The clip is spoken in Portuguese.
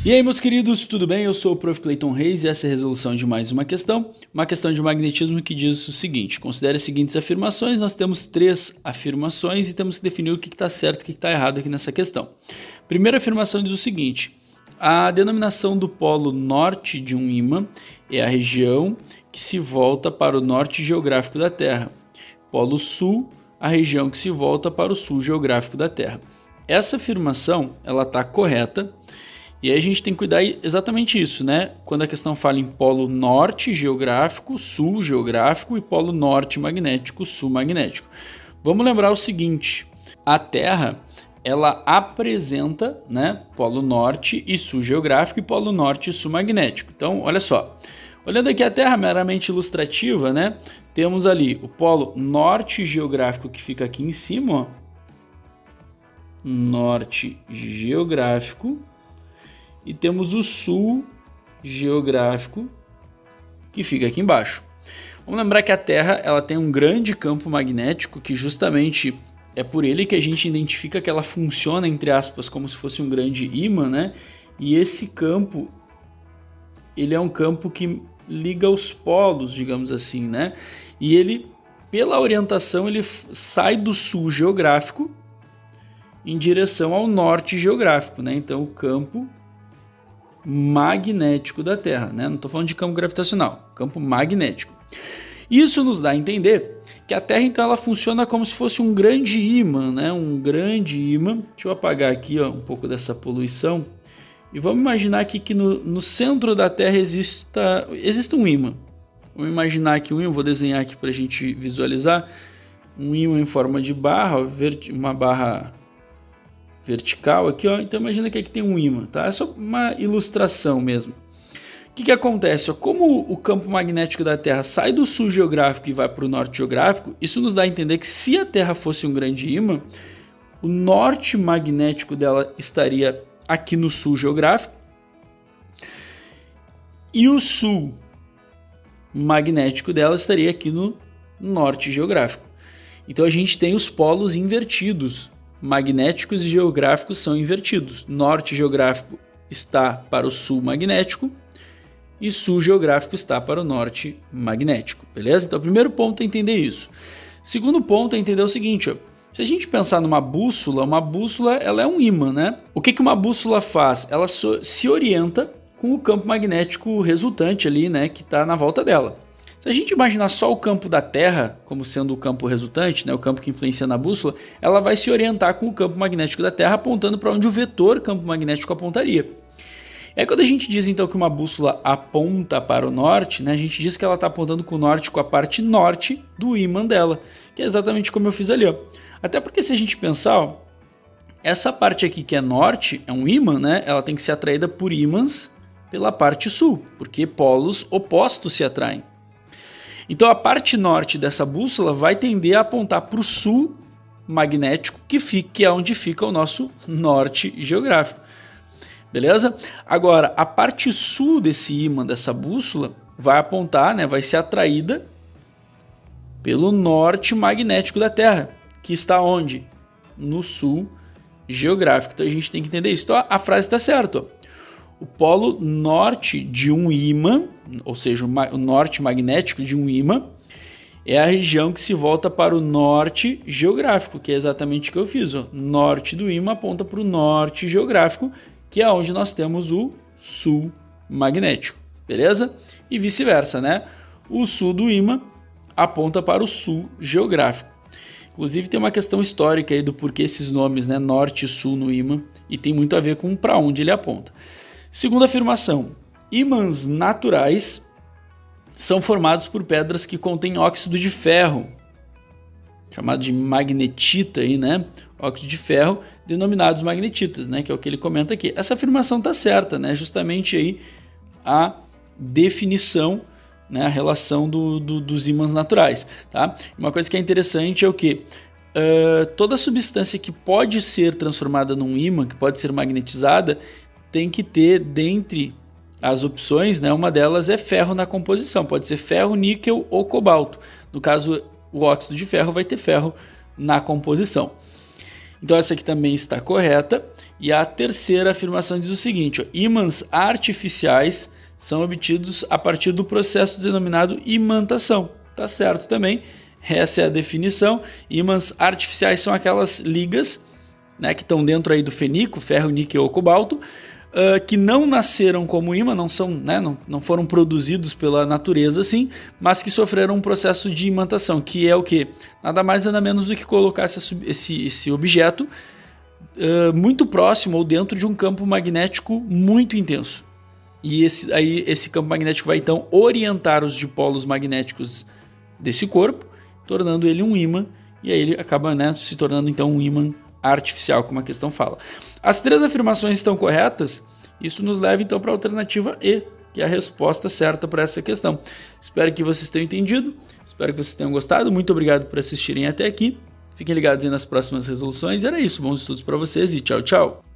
E aí, meus queridos, tudo bem? Eu sou o Prof. Clayton Reis e essa é a resolução de mais uma questão de magnetismo que diz o seguinte: considere as seguintes afirmações. Nós temos 3 afirmações e temos que definir o que está certo e o que está errado aqui nessa questão. Primeira afirmação diz o seguinte: a denominação do polo norte de um ímã é a região que se volta para o norte geográfico da Terra. Polo sul, a região que se volta para o sul geográfico da Terra. Essa afirmação ela está correta. E aí a gente tem que cuidar exatamente isso, né? Quando a questão fala em polo norte geográfico, sul geográfico e polo norte magnético, sul magnético. Vamos lembrar o seguinte: a Terra ela apresenta, né, polo norte e sul geográfico e polo norte e sul magnético. Então, olha só. Olhando aqui a Terra meramente ilustrativa, né? Temos ali o polo norte geográfico que fica aqui em cima, ó. Norte geográfico. E temos o sul geográfico que fica aqui embaixo. Vamos lembrar que a Terra ela tem um grande campo magnético que justamente é por ele que a gente identifica que ela funciona, entre aspas, como se fosse um grande ímã, né? E esse campo, ele é um campo que liga os polos, digamos assim, né? E ele, pela orientação, ele sai do sul geográfico em direção ao norte geográfico, né? Então o campo magnético da Terra, né? Não estou falando de campo gravitacional, campo magnético. Isso nos dá a entender que a Terra então ela funciona como se fosse um grande ímã, né? Um grande ímã. Deixa eu apagar aqui, ó, um pouco dessa poluição e vamos imaginar aqui que no centro da Terra exista um ímã. Vamos imaginar aqui um ímã, vou desenhar aqui para a gente visualizar um ímã em forma de barra, uma barra vertical aqui, ó. Então imagina que aqui tem um ímã, tá? É só uma ilustração mesmo. O que acontece? Como o campo magnético da Terra sai do sul geográfico e vai para o norte geográfico, isso nos dá a entender que se a Terra fosse um grande ímã, o norte magnético dela estaria aqui no sul geográfico e o sul magnético dela estaria aqui no norte geográfico. Então a gente tem os polos invertidos. Magnéticos e geográficos são invertidos. Norte geográfico está para o sul magnético e sul geográfico está para o norte magnético, beleza? Então o primeiro ponto é entender isso. Segundo ponto é entender o seguinte, ó. Se a gente pensar numa bússola, ela é um ímã, né? O que uma bússola faz? Ela se orienta com o campo magnético resultante ali, né, que está na volta dela. Se a gente imaginar só o campo da Terra como sendo o campo resultante, né, o campo que influencia na bússola, ela vai se orientar com o campo magnético da Terra apontando para onde o vetor campo magnético apontaria. E aí quando a gente diz então que uma bússola aponta para o norte, né, a gente diz que ela está apontando com o norte com a parte norte do ímã dela, que é exatamente como eu fiz ali, ó. Até porque se a gente pensar, ó, essa parte aqui que é norte, é um ímã, né, ela tem que ser atraída por ímãs pela parte sul, porque polos opostos se atraem. Então a parte norte dessa bússola vai tender a apontar para o sul magnético, que é onde fica o nosso norte geográfico. Beleza? Agora, a parte sul desse ímã dessa bússola vai apontar, né, vai ser atraída pelo norte magnético da Terra, que está onde? No sul geográfico. Então a gente tem que entender isso. Então a frase está certa, ó. O polo norte de um ímã, ou seja, o norte magnético de um ímã, é a região que se volta para o norte geográfico, que é exatamente o que eu fiz. Ó. Norte do ímã aponta para o norte geográfico, que é onde nós temos o sul magnético, beleza? E vice-versa, né? O sul do ímã aponta para o sul geográfico. Inclusive tem uma questão histórica aí do porquê esses nomes, né? Norte e sul no ímã, e tem muito a ver com para onde ele aponta. Segunda afirmação: ímãs naturais são formados por pedras que contêm óxido de ferro, chamado de magnetita, aí, né? Óxido de ferro, denominados magnetitas, né? Que é o que ele comenta aqui. Essa afirmação está certa, né? Justamente aí a definição, né? A relação dos ímãs naturais, tá? Uma coisa que é interessante é o que? Toda substância que pode ser transformada num ímã, que pode ser magnetizada, tem que ter, dentre as opções, né, uma delas é ferro na composição. Pode ser ferro, níquel ou cobalto. No caso, o óxido de ferro vai ter ferro na composição. Então essa aqui também está correta. E a terceira afirmação diz o seguinte: ó, ímãs artificiais são obtidos a partir do processo denominado imantação. Tá certo também. Essa é a definição. Ímãs artificiais são aquelas ligas, né, que estão dentro aí do fenico, ferro, níquel ou cobalto, que não nasceram como ímã, não são, né, não foram produzidos pela natureza assim, mas que sofreram um processo de imantação, que é o quê? Nada mais nada menos do que colocar esse objeto muito próximo ou dentro de um campo magnético muito intenso. E esse campo magnético vai então orientar os dipolos magnéticos desse corpo, tornando ele um ímã, e aí ele acaba, né, se tornando então um ímã artificial, como a questão fala. As três afirmações estão corretas, isso nos leva então para a alternativa E, que é a resposta certa para essa questão. Espero que vocês tenham entendido, espero que vocês tenham gostado, muito obrigado por assistirem até aqui, fiquem ligados aí nas próximas resoluções, era isso, bons estudos para vocês e tchau, tchau!